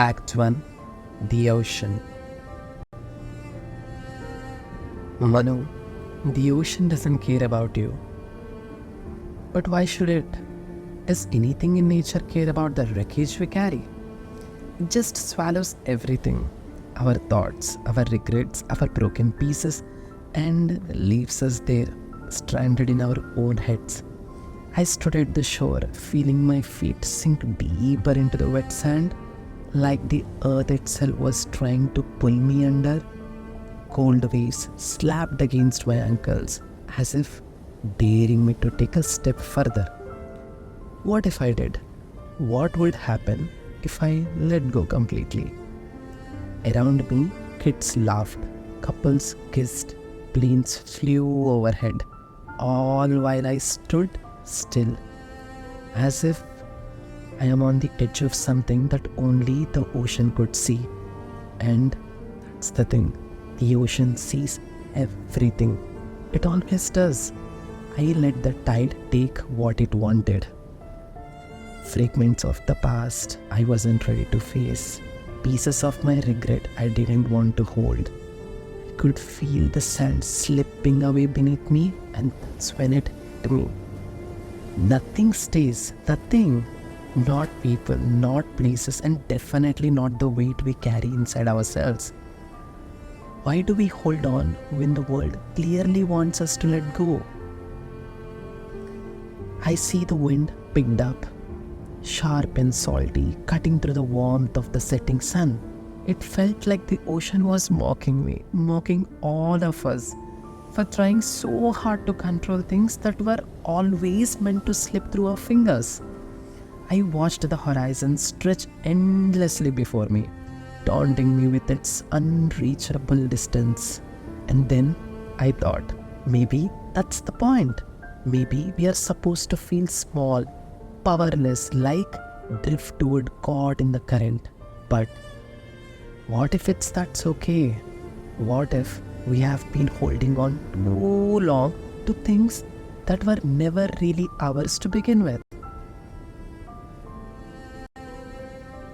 Act 1, The Ocean. Manu, the ocean doesn't care about you. But why should it? Does anything in nature care about the wreckage we carry? It just swallows everything. Our thoughts, our regrets, our broken pieces, and leaves us there, stranded in our own heads. I stood at the shore, feeling my feet sink deeper into the wet sand, like the earth itself was trying to pull me under. Cold waves slapped against my ankles, as if daring me to take a step further. What if I did? What would happen if I let go completely? Around me, kids laughed, couples kissed, planes flew overhead, all while I stood still, as if I am on the edge of something that only the ocean could see. And that's the thing, the ocean sees everything. It always does. I let the tide take what it wanted. Fragments of the past I wasn't ready to face, pieces of my regret I didn't want to hold. I could feel the sand slipping away beneath me, and that's when it hit me. Nothing stays, nothing. Not people, not places, and definitely not the weight we carry inside ourselves. Why do we hold on when the world clearly wants us to let go? I see the wind picked up, sharp and salty, cutting through the warmth of the setting sun. It felt like the ocean was mocking me, mocking all of us, for trying so hard to control things that were always meant to slip through our fingers. I watched the horizon stretch endlessly before me, taunting me with its unreachable distance. And then I thought, maybe that's the point. Maybe we are supposed to feel small, powerless, like driftwood caught in the current. But what if that's okay? What if we have been holding on too long to things that were never really ours to begin with?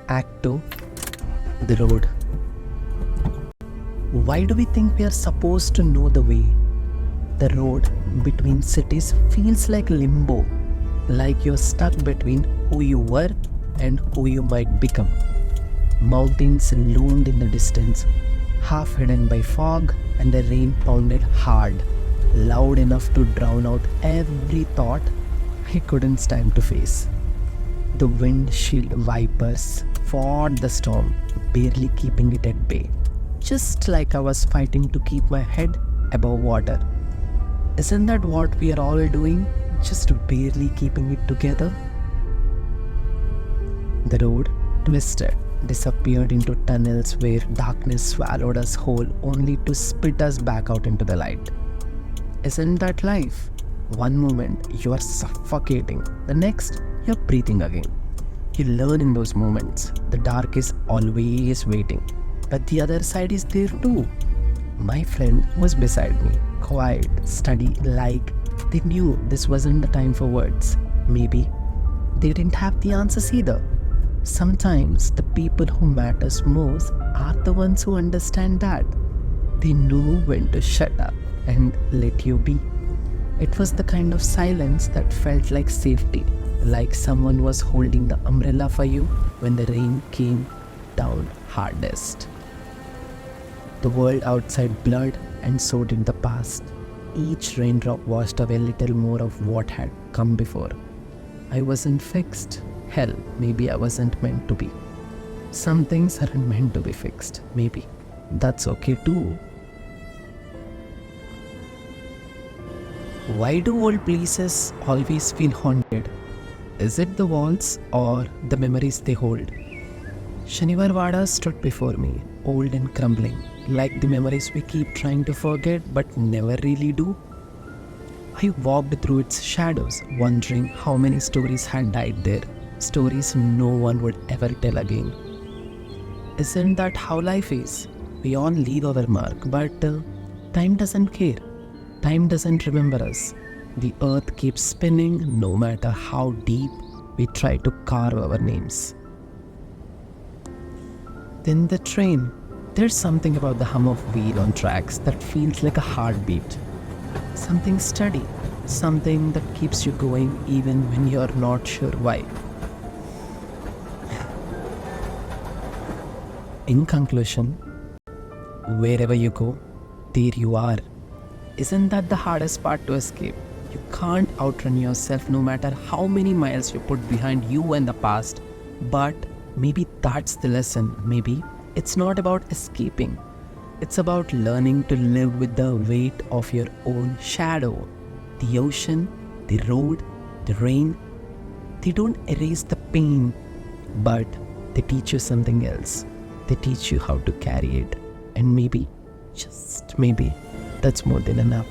Act 2, The Road. Why do we think we are supposed to know the way? The road between cities feels like limbo, like you're stuck between who you were and who you might become. Mountains loomed in the distance, half hidden by fog, and the rain pounded hard, loud enough to drown out every thought I couldn't stand to face. The windshield wipers fought the storm, barely keeping it at bay, just like I was fighting to keep my head above water. Isn't that what we are all doing? Just barely keeping it together? The road twisted, disappeared into tunnels where darkness swallowed us whole, only to spit us back out into the light. Isn't that life? One moment you are suffocating, the next you're breathing again. You learn in those moments. The dark is always waiting, but the other side is there too. My friend was beside me, quiet, steady, like they knew this wasn't the time for words. Maybe they didn't have the answers either. Sometimes the people who matters most are the ones who understand that. They know when to shut up and let you be. It was the kind of silence that felt like safety, like someone was holding the umbrella for you when the rain came down hardest. The world outside blurred, and so did the past. Each raindrop washed away a little more of what had come before. I wasn't fixed. Hell, maybe I wasn't meant to be. Some things aren't meant to be fixed. Maybe that's okay too. Why do old places always feel haunted? Is it the walls or the memories they hold? Shaniwar Wada stood before me, old and crumbling, like the memories we keep trying to forget but never really do. I walked through its shadows, wondering how many stories had died there, stories no one would ever tell again. Isn't that how life is? We all leave our mark, but time doesn't care. Time doesn't remember us. The earth keeps spinning no matter how deep we try to carve our names. Then the train. There's something about the hum of wheel on tracks that feels like a heartbeat. Something steady, something that keeps you going even when you're not sure why. In conclusion, wherever you go, there you are. Isn't that the hardest part to escape? You can't outrun yourself no matter how many miles you put behind you and the past. But maybe that's the lesson. Maybe it's not about escaping. It's about learning to live with the weight of your own shadow. The ocean, the road, the rain, they don't erase the pain, but they teach you something else. They teach you how to carry it. And maybe, just maybe, that's more than enough.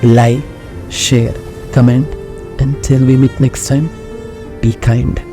Like, share, comment. Until we meet next time, be kind.